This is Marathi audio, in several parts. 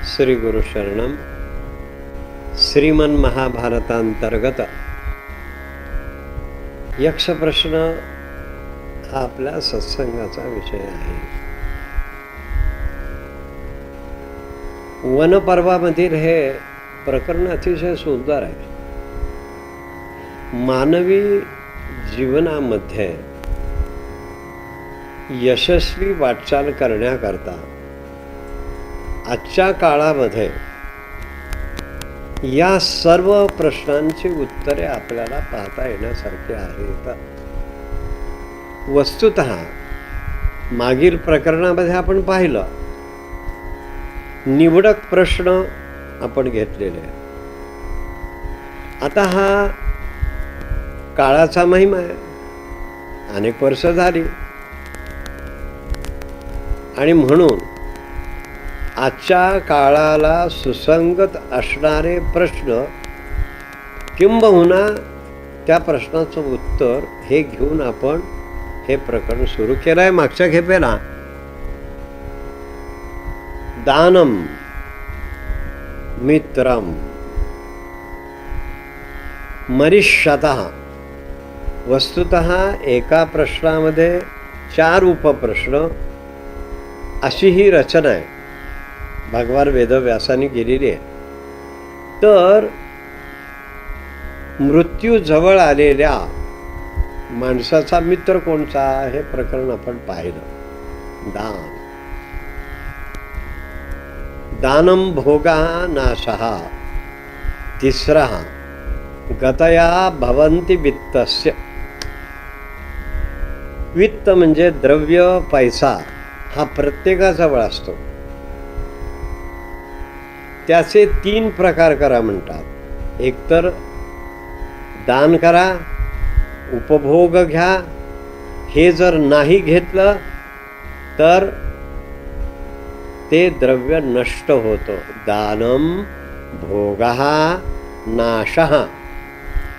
श्री गुरु शरणम. श्रीमन महाभारतांतर्गत यक्ष प्रश्न हा आपल्या सत्संगाचा विषय आहे. वनपर्वामधील हे प्रकरण अतिशय सुंदर आहे. मानवी जीवनामध्ये यशस्वी वाटचाल करण्याकरता आजच्या काळामध्ये या सर्व प्रश्नांची उत्तरे आपल्याला पाहता येण्यासारखी आहेत. वस्तुतः मागील प्रकरणामध्ये आपण पाहिलं, निवडक प्रश्न आपण घेतलेले आहे. आता हा काळाचा महिमा आहे. अनेक वर्ष झाली आणि म्हणून आजच्या काळाला सुसंगत असणारे प्रश्न किंबहुना त्या प्रश्नाचं उत्तर हे घेऊन आपण हे प्रकरण सुरू केलं आहे. मागच्या खेपेला दानम मित्रम मरिष्यतः. वस्तुतः एका प्रश्नामध्ये 4 उपप्रश्न अशी ही रचना आहे, भगवान वेदव्यासाने केलेली आहे. तर मृत्यू जवळ आलेल्या माणसाचा मित्र कोणता हे प्रकरण आपण पाहिलं. दान. दानम भोगा नाशः. तिसरा गतया भवन्ति वित्तस्य. वित्त म्हणजे द्रव्य, पैसा हा प्रत्येकाजवळ असतो. त्याचे 3 प्रकार करा म्हणतात. एक तर दान करा, उपभोग घ्या. हे जर नाही घेतलं तर ते द्रव्य नष्ट होतं. दानम भोगः नाशः.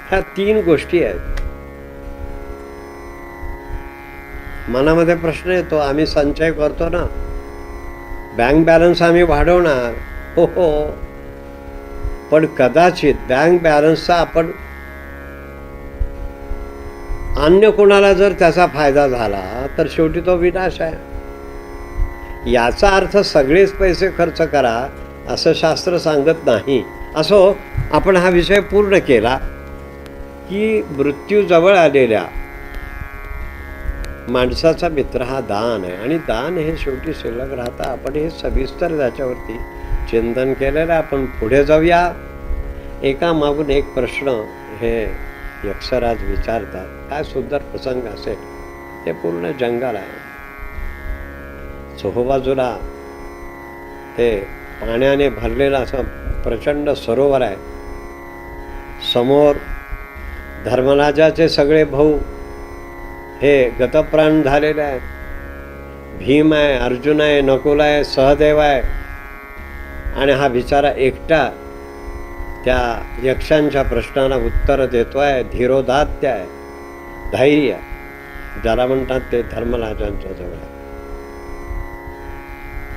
ह्या 3 गोष्टी आहेत. मनामध्ये प्रश्न येतो, आम्ही संचय करतो ना, बँक बॅलन्स आम्ही वाढवणार. हो, पण कदाचित बँक बॅलन्सचा आपण अन्य कोणाला जर त्याचा फायदा झाला तर शेवटी तो विनाश आहे. याचा अर्थ सगळेच पैसे खर्च करा असं शास्त्र सांगत नाही. असो, आपण हा विषय पूर्ण केला की मृत्यू जवळ आलेल्या माणसाचा मित्र हा दान आहे. आणि दान हे शेवटी शिल्लक राहता. आपण हे सविस्तर त्याच्यावरती चिंतन केलेलं. आपण पुढे जाऊया. एका मागून एक प्रश्न हे यक्षराज विचारतात. काय सुंदर प्रसंग असेल. ते पूर्ण जंगल आहे. चोहोबाजूला ते पाण्याने भरलेलं असं प्रचंड सरोवर आहे. समोर धर्मराजाचे सगळे भाऊ हे गतप्राण झालेले आहेत. भीम आहे, अर्जुन आहे, नकुल आहे, सहदेव आहे. आणि हा बिचारा एकटा त्या यक्षांच्या प्रश्नाला उत्तर देतो आहे. धीरोदात्य आहे, धैर्य ज्याला म्हणतात ते धर्मराजांच्या जवळ आहे.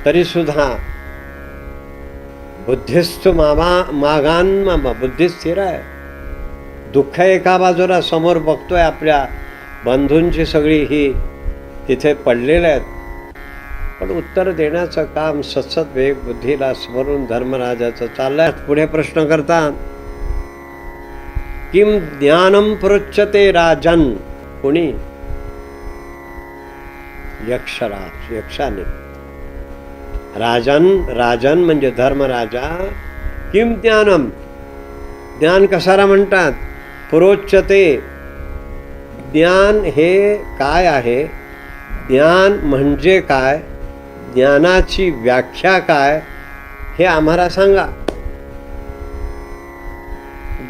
तरी सुद्धा बुद्धिस्थ मागान बुद्धी स्थिर आहे. दुःख एका बाजूला समोर बघतोय, आपल्या बंधूंची सगळी ही तिथे पडलेले आहेत. पण उत्तर देण्याचं काम सतत वेग बुद्धीला स्मरून धर्मराजाचं चाललंय. पुढे प्रश्न करतात, किम ज्ञानम प्रोच्यते राजन. कोणी? यक्षराज, यक्षाने. राजन म्हणजे धर्मराजा. किम ज्ञानम. ज्ञान कशाला म्हणतात? प्रोच्यते. ज्ञान हे काय आहे? ज्ञान म्हणजे काय? ज्ञानाची व्याख्या काय हे आम्हाला सांगा.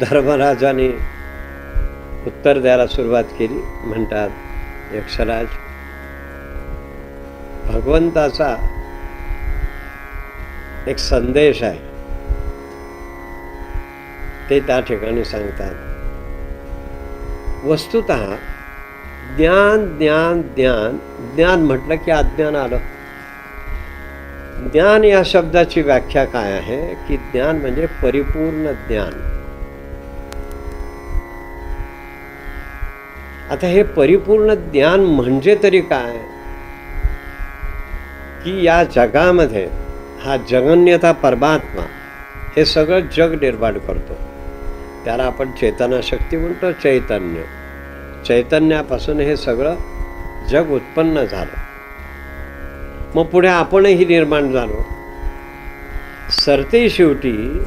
धर्मराजाने उत्तर द्यायला सुरुवात केली. म्हणतात यक्षराज, भगवंताचा एक संदेश आहे ते त्या ठिकाणी सांगतात. वस्तुतः ज्ञान ज्ञान ज्ञान. ज्ञान म्हटलं की अज्ञान आलं. ज्ञान या शब्दाची व्याख्या काय आहे की ज्ञान म्हणजे परिपूर्ण ज्ञान. आता हे परिपूर्ण ज्ञान म्हणजे तरी काय की या जगामध्ये हा जगन्यता परमात्मा हे सगळं जग निर्माण करतो. त्याला आपण चेतनाशक्ती म्हणतो. चैतन्यापासून हे सगळं जग उत्पन्न झालं. मग पुढे आपणही निर्माण झालो. सरते शेवटी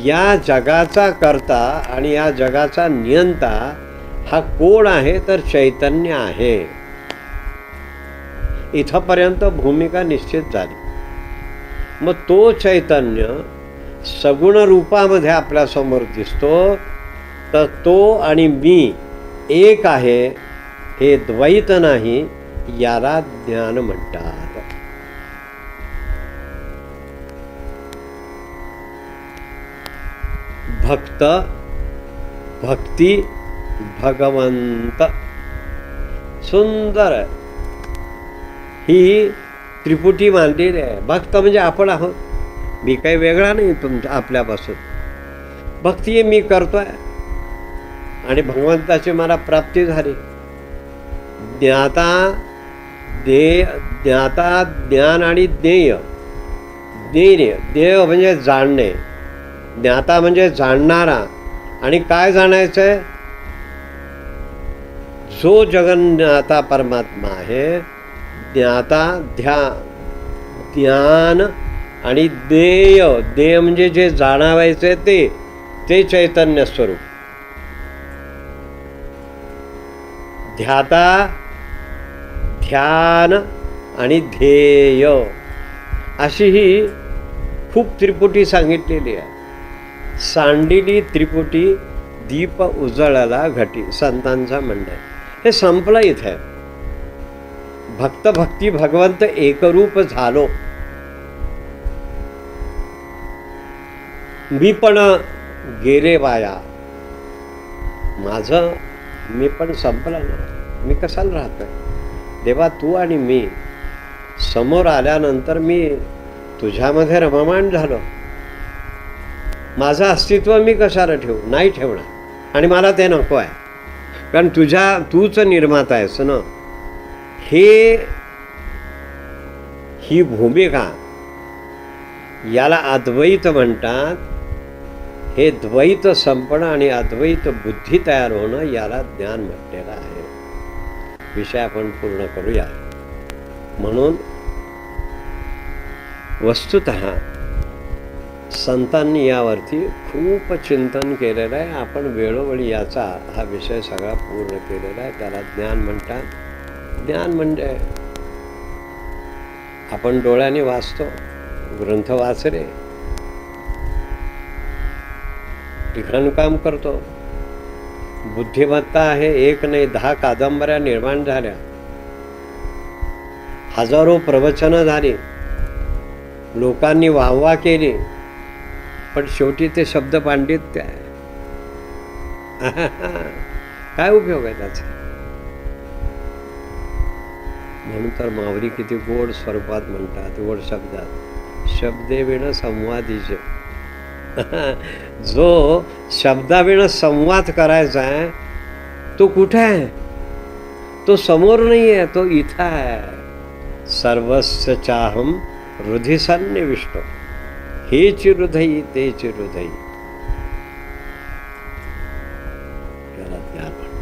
या जगाचा कर्ता आणि या जगाचा नियंता हा कोण आहे तर चैतन्य आहे. इथपर्यंत भूमिका निश्चित झाली. मग तो चैतन्य सगुण रूपामध्ये आपल्यासमोर दिसतो. तर तो आणि मी एक आहे हे द्वैत नाही, याला ज्ञान म्हणतात. भक्त, भक्ती, भगवंत. सुंदर ही त्रिपुटी मानलेली आहे. भक्त म्हणजे आपण आहोत. मी काही वेगळा नाही आपल्यापासून. भक्ती मी करतोय आणि भगवंताची मला प्राप्ती झाली. ज्ञाता ज्ञान आणि देय म्हणजे जाणणे. ज्ञाता म्हणजे जाणणारा. आणि काय जाणायचंय? जो जगन्नाथा परमात्मा आहे. ज्ञाता ध्यान आणि देय म्हणजे जे जाणावायचे ते चैतन्य स्वरूप. ध्याता, ध्यान आणि ध्येय अशी ही खूप त्रिपुटी सांगितलेली आहे. सांडिली त्रिपुटी दीप उजळला घटी, संतांचा म्हणणं आहे. हे संपलं इथे. भक्त, भक्ती, भगवंत एकरूप झालो. मी पण गेले वाया. माझं मी पण संपलं ना. मी कशाला राहतोय? देवा, तू आणि मी समोर आल्यानंतर मी तुझ्यामध्ये रममाण झालो. माझं अस्तित्व मी कशाला ठेवू? नाही ठेवणार. आणि मला ते नको आहे. कारण तूच निर्माता आहेस ना. ही भूमिका याला अद्वैत म्हणतात. हे द्वैत संपणं आणि अद्वैत बुद्धी तयार होणं याला ज्ञान म्हटलेलं आहे. विषय आपण पूर्ण करूया. म्हणून वस्तुतः संतांनी यावरती खूप चिंतन केलेलं आहे. आपण वेळोवेळी याचा हा विषय सगळा पूर्ण केलेला आहे. त्याला ज्ञान म्हणतात. ज्ञान म्हणजे आपण डोळ्याने वाचतो, ग्रंथ वाचले, लिखाणकाम करतो. बुद्धिमत्ता आहे. 1 नाही 10 कादंबऱ्या निर्माण झाल्या. हजारो प्रवचनं झाली. लोकांनी वाहवा केली. पण शेवटी ते शब्द पांडित्य आहे. काय उपयोग आहे त्याचा? म्हणून तर मावरी किती गोड स्वरूपात म्हणतात, गोड शब्दात. शब्देविण संवादीचे. जो शब्दाविण संवाद करायचा आहे तो कुठे आहे? तो समोर नाही आहे, तो इथं आहे. सर्वस्य चाहम हृदि सन्निविष्टो. हेच हृदयी तेच हृदयी. याला ज्ञान म्हणतात.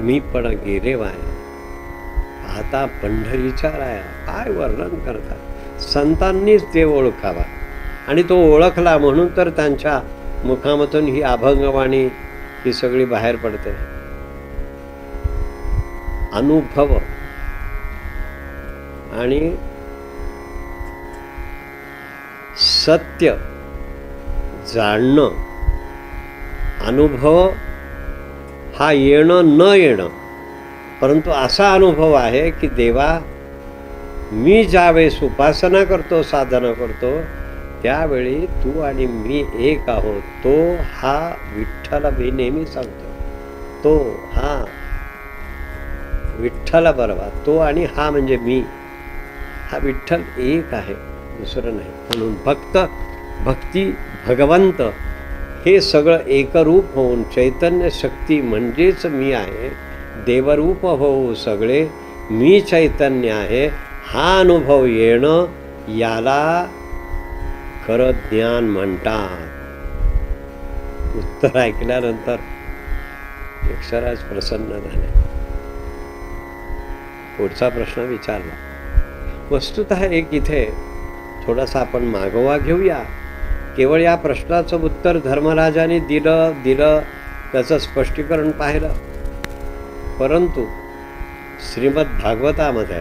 मी पण गेले वाया, आता पंढरीच्या राया. काय वर्णन करतात. संतांनीच ते ओळखावा. आणि तो ओळखला म्हणून तर त्यांच्या मुखामधून ही अभंगवाणी ही सगळी बाहेर पडते. अनुभव आणि सत्य जाणणं. अनुभव हा येणं न येणं, परंतु असा अनुभव आहे की देवा, मी ज्यावेळेस उपासना करतो, साधना करतो, त्यावेळी तू आणि मी एक आहोत. तो हा विठ्ठल मी नेहमी सांगतो. तो हा विठ्ठल बरोबर तो आणि हा म्हणजे मी, हा विठ्ठल एक आहे, दुसरं नाही. म्हणून भक्त, भक्ती, भगवंत हे सगळं एकरूप होऊन चैतन्य शक्ती म्हणजेच मी आहे, देवरूप होऊ सगळे मी चैतन्य आहे, हा अनुभव येणं याला खरं ज्ञान म्हणतात. उत्तर ऐकल्यानंतर यक्षराज प्रसन्न झाले. पुढचा प्रश्न विचारला. वस्तुतः एक इथे थोडासा आपण मागोवा घेऊया. केवळ या प्रश्नाचं उत्तर धर्मराजाने दिलं त्याचं स्पष्टीकरण पाहिलं. परंतु श्रीमद भागवतामध्ये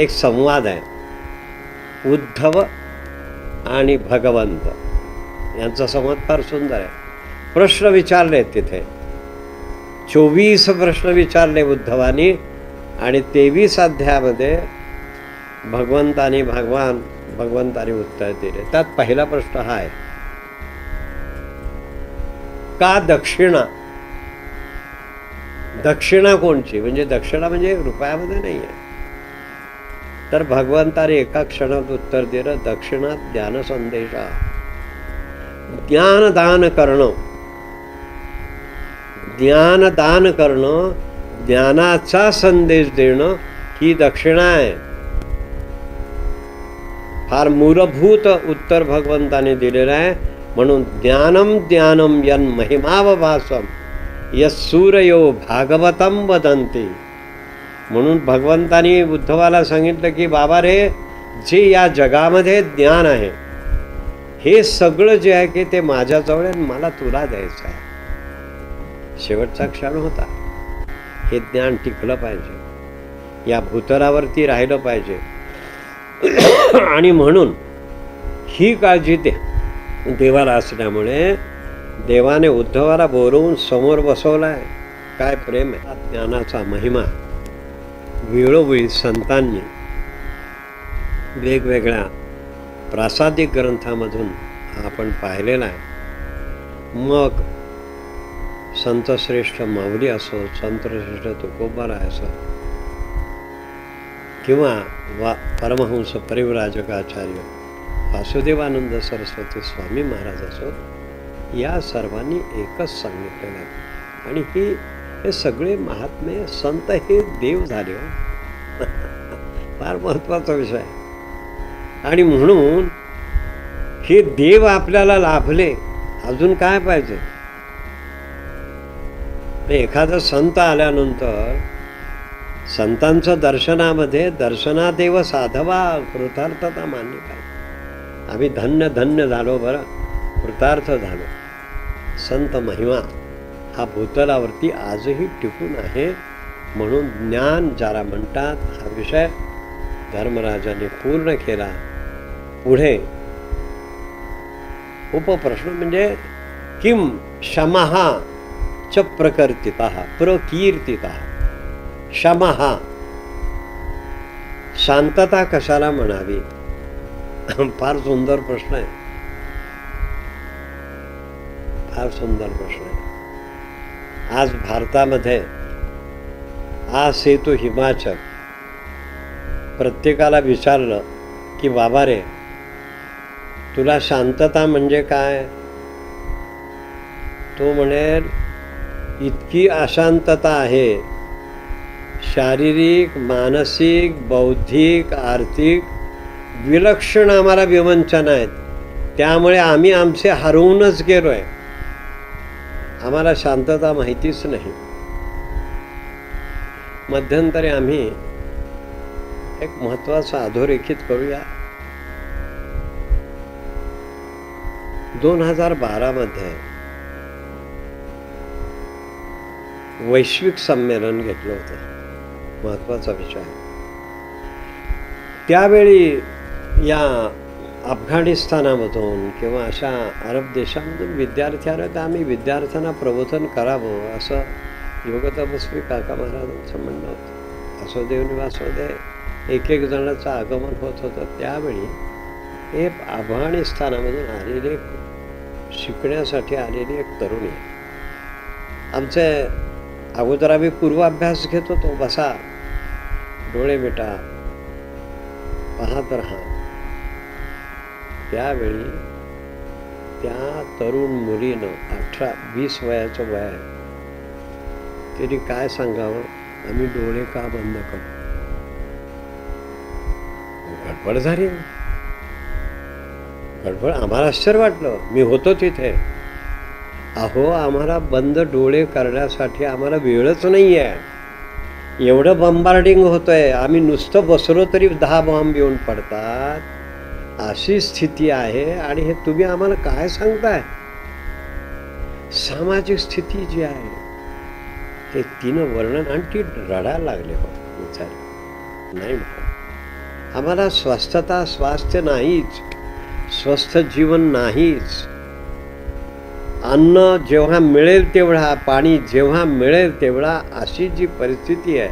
एक संवाद आहे, उद्धव आणि भगवंत यांचा संवाद फार सुंदर आहे. प्रश्न विचारले तिथे 24 प्रश्न विचारले उद्धवानी आणि 23 अध्यायामध्ये भगवंतानी उत्तर दिले. त्यात पहिला प्रश्न हा आहे, का दक्षिणा कोणची? म्हणजे दक्षिणा म्हणजे रुपयामध्ये नाही आहे. तर भगवंताने एका क्षणात उत्तर दिलं, दक्षिणा ज्ञान संदेशा, ज्ञानदान करणं, ज्ञानाचा संदेश देणं ही दक्षिणा आहे. फार मूलभूत उत्तर भगवंताने दिलेलं आहे. म्हणून ज्ञानम यन महिमावभासम यस्सूरयो भागवतम वदन्ति. म्हणून भगवंतानी उद्धवाला सांगितलं की बाबा रे, जे या जगामध्ये ज्ञान आहे हे सगळं जे आहे की ते माझ्याजवळ आहे, मला तुला द्यायचं आहे. शेवटचा क्षण होता. हे ज्ञान टिकलं पाहिजे, या भूतलावरती राहिलं पाहिजे. आणि म्हणून ही काळजी देवाला असल्यामुळे देवाने उद्धवाला बोलवून समोर बसवलाय. काय प्रेम आहे. ज्ञानाचा महिमा वेळोवेळी संतांनी वेगवेगळ्या प्रासादिक ग्रंथामधून आपण पाहिलेला आहे. मग संतश्रेष्ठ माऊली असो, संतश्रेष्ठ तुकोबाराय असो, किंवा परमहंस परिव्राजकाचार्य वासुदेवानंद सरस्वती स्वामी महाराज असो, या सर्वांनी एकच सांगितलेलं आहे. आणि हे सगळे महात्मे संत हे देव झाले हो. फार महत्त्वाचा विषय आहे. आणि म्हणून हे देव आपल्याला लाभले, अजून काय पाहिजे? एखादा संत आल्यानंतर संतांचं दर्शनादेव साधवा, कृतार्थता मान्य काय. आम्ही धन्य झालो, बरं कृतार्थ झालो. संत महिमा हा भूतलावरती आजही टिकून आहे. म्हणून ज्ञान ज्याला म्हणतात, हा विषय धर्मराजाने पूर्ण केला. पुढे उपप्रश्न म्हणजे किम शमः च प्रकीर्तितः. शमः, शांतता कशाला म्हणावी? फार सुंदर प्रश्न आहे. फार सुंदर प्रश्न आहे. आज भारतामध्ये हा सेतू हिमाचल प्रत्येकाला विचारलं की बाबा रे, तुला शांतता म्हणजे काय? तो म्हणेल इतकी अशांतता आहे, शारीरिक, मानसिक, बौद्धिक, आर्थिक विलक्षण आम्हाला विवंचना आहेत. त्यामुळे आम्ही आमचे हरवूनच गेलोय. आम्हाला शांतता माहितीच नाही. मध्यंतरी आम्ही एक महत्त्वाचा अधोरेखित करूया. 2012 मध्ये वैश्विक संमेलन घेतलं होतं. महत्त्वाचा विषय. त्यावेळी या अफगाणिस्तानामधून किंवा अशा अरब देशांमधून आम्ही विद्यार्थ्यांना प्रबोधन करावं असं योगतपस्वी काका महाराजांचं म्हणणं होतं. वासुदेव निवासमध्ये एक जणांचं आगमन होत होतं. त्यावेळी एक अफगाणिस्तानामधून आलेली, शिकण्यासाठी आलेली एक तरुणी, आमचे अगोदर आम्ही पूर्वाभ्यास घेत होतो. बसा, डोळे मिटा, पाहत राहा. त्यावेळी त्या तरुण मुलीनं 18-20 वयाचं वय आहे, तिने काय सांगावं, आम्ही डोळे का बंद करू. गडबड झाली. गडबड. आम्हाला आश्चर्य वाटलं. मी होतो तिथे. अहो, आम्हाला बंद डोळे करण्यासाठी आम्हाला वेळच नाही आहे. एवढं बॉम्बार्डिंग होतंय. आम्ही नुसतं बसलो तरी 10 बॉम्ब येऊन पडतात. अशी स्थिती आहे. आणि हे तुम्ही आम्हाला काय सांगताय. सामाजिक स्थिती जी आहे ते तिनं वर्णन. आणि ती रडायला लागले. हो विचार नाही, आम्हाला स्वस्थता, स्वास्थ्य नाहीच, स्वस्थ जीवन नाहीच. अन्न जेव्हा मिळेल तेवढा, पाणी जेव्हा मिळेल तेवढा, अशी जी परिस्थिती आहे,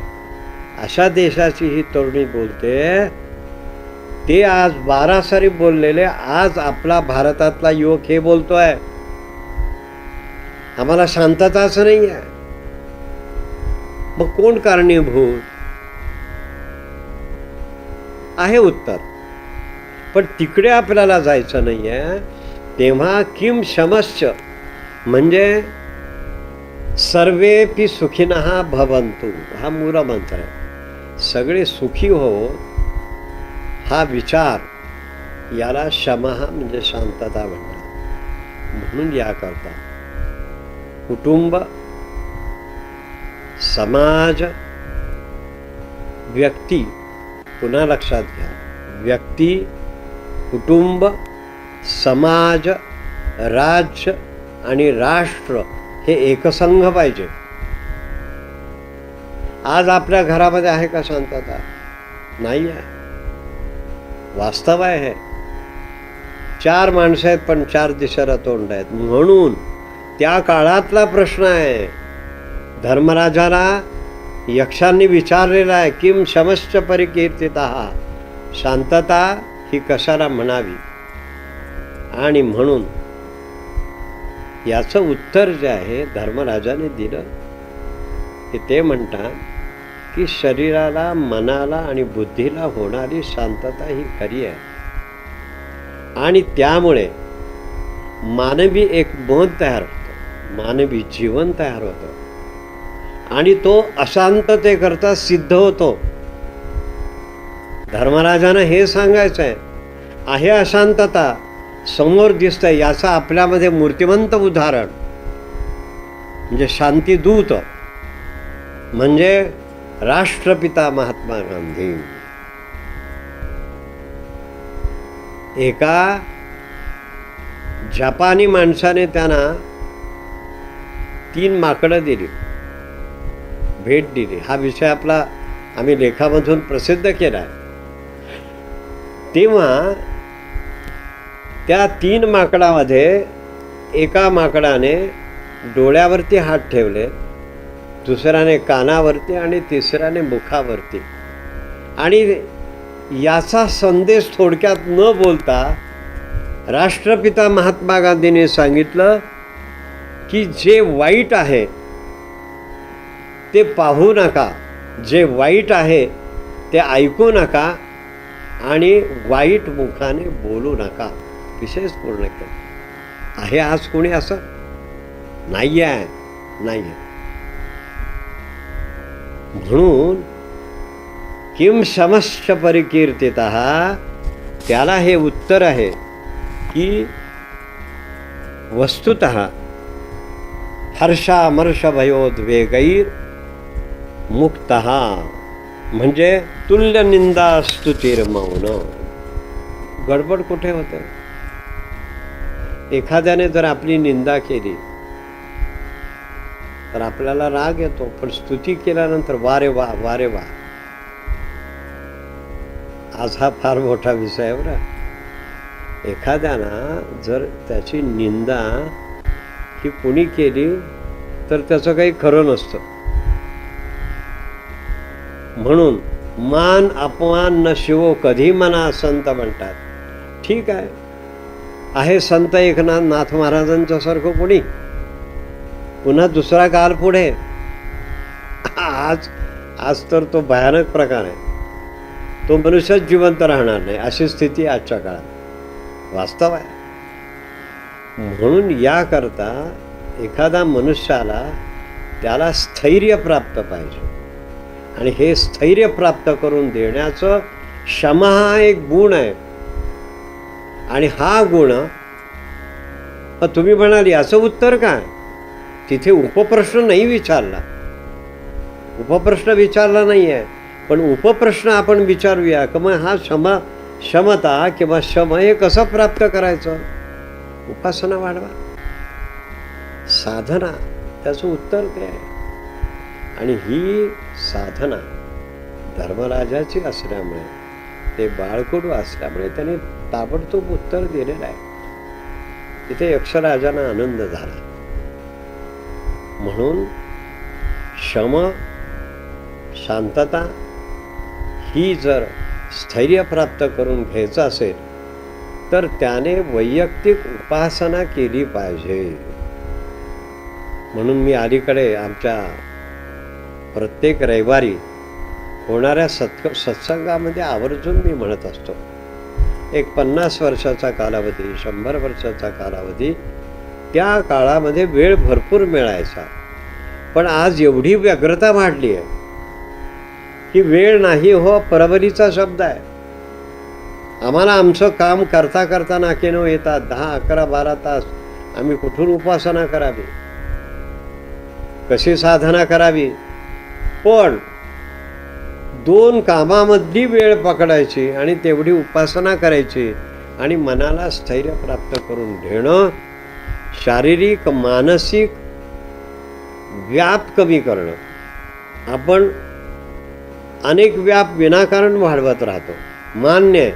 अशा देशाची ही तरुणी बोलते. ते आज 12 सारी बोललेले, आज आपला भारतातला युवक हे बोलतोय आम्हाला शांतताच नाही आहे. मग कोण कारणीभूत आहे? उत्तर. पण तिकडे आपल्याला जायचं नाही आहे. तेव्हा किम शमश्च म्हणजे सर्वेपि सुखिनः भवन्तु हा मूलमंत्र आहे. सगळे सुखी हो हा विचार, याला शमः म्हणजे शांतता म्हणतात. म्हणून याकरता कुटुंब, समाज, व्यक्ती, पुन्हा लक्षात घ्या, व्यक्ती, कुटुंब, समाज, राज्य आणि राष्ट्र हे एकसंघ पाहिजे. आज आपल्या घरामध्ये आहे का शांतता? नाही आहे. वास्तव आहे हे. 4 माणसं आहेत पण 4 दिशेला तोंड आहेत. म्हणून त्या काळातला प्रश्न आहे. धर्मराजाला यक्षांनी विचारलेला आहे, किम शमश्च परिकीर्तितः, शांतता ही कशाला म्हणावी. आणि म्हणून याचं उत्तर जे आहे धर्मराजाने दिलं, की ते म्हणतात की शरीराला, मनाला आणि बुद्धीला होणारी शांतता ही खरी आहे. आणि त्यामुळे मानवी एक मन तयार होतं, मानवी जीवन तयार होतं. आणि तो अशांततेकरता सिद्ध होतो. धर्मराजानं हे सांगायचं आहे अशांतता समोर दिसतंय, याचं आपल्यामध्ये मूर्तिमंत उदाहरण म्हणजे शांतीदूत, म्हणजे राष्ट्रपिता महात्मा गांधी. एका जपानी माणसाने त्यांना 3 माकडं दिली, भेट दिली. हा विषय आपला आम्ही लेखामधून प्रसिद्ध केला आहे. तेव्हा त्या 3 माकडामध्ये एका माकडाने डोळ्यावरती हात ठेवले, दुसऱ्याने कानावरती आणि तिसऱ्याने मुखावरती. आणि याचा संदेश थोडक्यात न बोलता राष्ट्रपिता महात्मा गांधींनी सांगितलं की जे वाईट आहे ते पाहू नका, जे वाईट आहे ते ऐकू नका आणि वाईट मुखाने बोलू नका. विशेष पूर्ण केलं आहे. आज कोणी असं नाही आहे, नाही आहे. म्हणून किम शमश्च परिकीर्तितः, त्याला हे उत्तर आहे की वस्तुतः हर्षामर्षभयोद्वेगैर मुक्तः म्हणजे तुल्य निंदा स्तुतिर्मौन. गडबड कुठे होते? एखाद्याने जर आपली निंदा केली तर आपल्याला राग येतो, पण स्तुती केल्यानंतर वारे वा, वारे वा. आज हा फार मोठा विषय आहे बरं. एखाद्याला जर त्याची निंदा ही कुणी केली तर त्याचं काही खरं नसतं. म्हणून मान अपमान न शिवो कधी मना, संत म्हणतात. ठीक आहे संत एकनाथ महाराजांच्या सारखं कोणी, पुन्हा दुसरा काल पुढे आज तर तो भयानक प्रकार आहे, तो मनुष्यच जिवंत राहणार नाही अशी स्थिती आजच्या काळात वास्तव आहे. म्हणून याकरता एखादा मनुष्याला त्याला स्थैर्य प्राप्त पाहिजे, आणि हे स्थैर्य प्राप्त करून देण्याचं क्षमा हा एक गुण आहे. आणि हा गुण तुम्ही म्हणाली असं उत्तर काय, तिथे उपप्रश्न नाही विचारला, उपप्रश्न विचारला नाही आहे, पण उपप्रश्न आपण विचारूया की मग हा क्षमता किंवा क्षम हे कसं प्राप्त करायचं. उपासना वाढवा, साधना, त्याचं उत्तर ते आहे. आणि ही साधना धर्मराजाची असल्यामुळे, ते बाळकडू असल्यामुळे त्याने ताबडतोब उत्तर दिलेलं आहे. तिथे यक्षराजांना आनंद झाला. म्हणून शम, शांतता ही जर स्थैर्य प्राप्त करून घ्यायचं असेल तर त्याने वैयक्तिक उपासना केली पाहिजे. म्हणून मी अलीकडे आमच्या प्रत्येक रविवारी होणाऱ्या सत्संगामध्ये आवर्जून मी म्हणत असतो, एक 50 वर्षाचा कालावधी, 100 वर्षाचा कालावधी, त्या काळामध्ये वेळ भरपूर मिळायचा. पण आज एवढी व्यग्रता वाढली आहे की वेळ नाही हो परवलीचा शब्द आहे. आम्हाला आमचं काम करता करता नाकेनं येतात. 10, 11, 12 तास आम्ही कुठून उपासना करावी, कशी साधना करावी. पण 2 कामामधली वेळ पकडायची आणि तेवढी उपासना करायची आणि मनाला स्थैर्य प्राप्त करून घेणं, शारीरिक मानसिक व्याप कमी करणं. आपण अनेक व्याप विनाकारण वाढवत राहतो, मान्य आहे,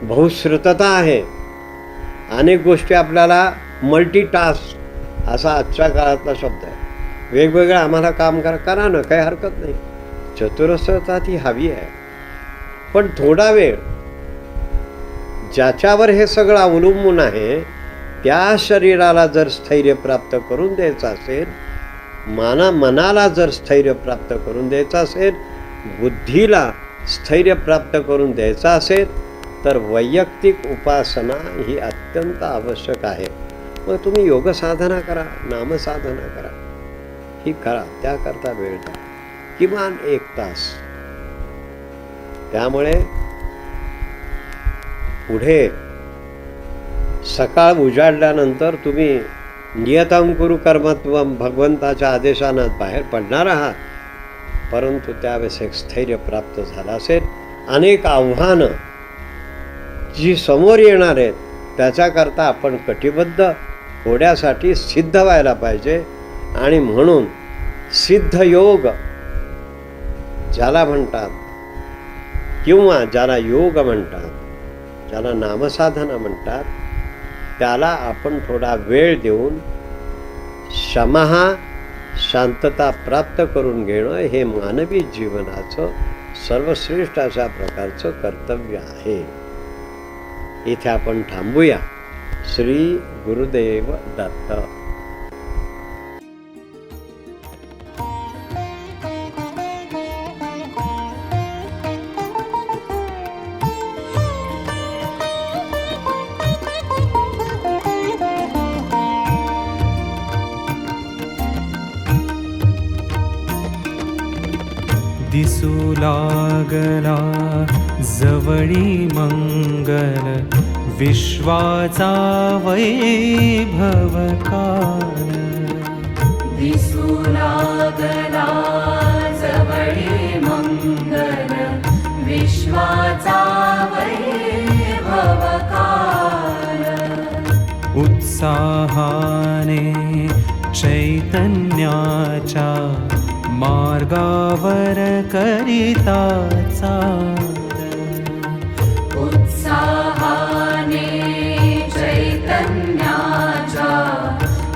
बहुश्रुतता आहे, अनेक गोष्टी आपल्याला मल्टीटास्क असा आजच्या काळातला शब्द आहे. वेगवेगळं आम्हाला काम करा ना, काही हरकत नाही, चतुरस्रता ती हवी आहे. पण थोडा वेळ ज्याच्यावर हे सगळं अवलंबून आहे त्या शरीराला जर स्थैर्य प्राप्त करून द्यायचं असेल, मनाला जर स्थैर्य प्राप्त करून द्यायचं असेल, बुद्धीला स्थैर्य प्राप्त करून द्यायचं असेल तर वैयक्तिक उपासना ही अत्यंत आवश्यक आहे. मग तुम्ही योग साधना करा, नामसाधना करा, ही करा, त्याकरता वेळ द्या, किमान 1 तास. त्यामुळे पुढे सकाळ उजाडल्यानंतर तुम्ही नियतं कुरु कर्मत्वं भगवंताच्या आदेशानं बाहेर पडणार आहात. परंतु त्यावेळेस एक स्थैर्य प्राप्त झालं असेल. अनेक आव्हानं जी समोर येणार आहेत त्याच्याकरता आपण कटिबद्ध होण्यासाठी सिद्ध व्हायला पाहिजे. आणि म्हणून सिद्ध योग ज्याला म्हणतात किंवा ज्याला योग म्हणतात, ज्याला नामसाधना म्हणतात, त्याला आपण थोडा वेळ देऊन शमहा, शांतता प्राप्त करून घेणं हे मानवी जीवनाचं सर्वश्रेष्ठ अशा प्रकारचं कर्तव्य आहे. इथे आपण थांबूया. श्री गुरुदेव दत्त. दिसू लागला जवळी मंगल, विश्वाचा वैभव काल. दिसू लागला जवळी मंगल, विश्वाचा वैभव काल. उत्साहाने चैतन्याच्या मार्गावर करिता चाल. उत्साहाने चैतन्याच्या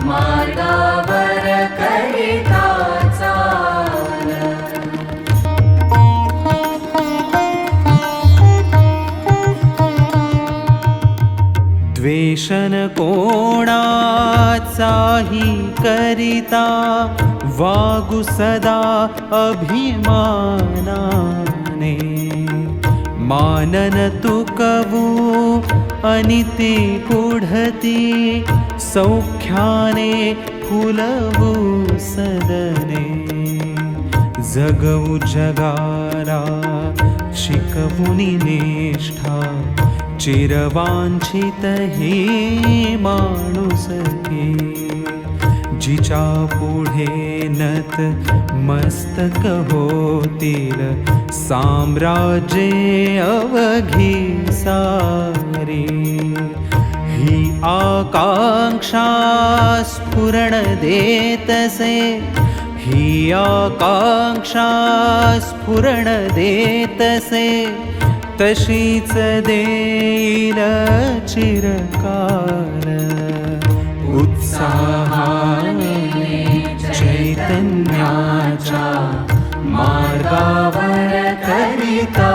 मार्गावर करिता चाल. द्वेषण कोणाचाही करिता वागु सदा अभिमानाने मानन तुकवू अनिती पुढती सौख्याने फुलवू सदने जगवू जगाला शिकवुनी निष्ठा चिरवांछित ही माणुसकी जिच्या पुढे नत मस्तक होतील साम्राज्ये अवघी सारी ही आकांक्षा स्फुरण देतसे ही आकांक्षा स्फुरण देतसे तशीच देईल चिरकाल उत्साहाने चैतन्याच्या मार्गावर करिता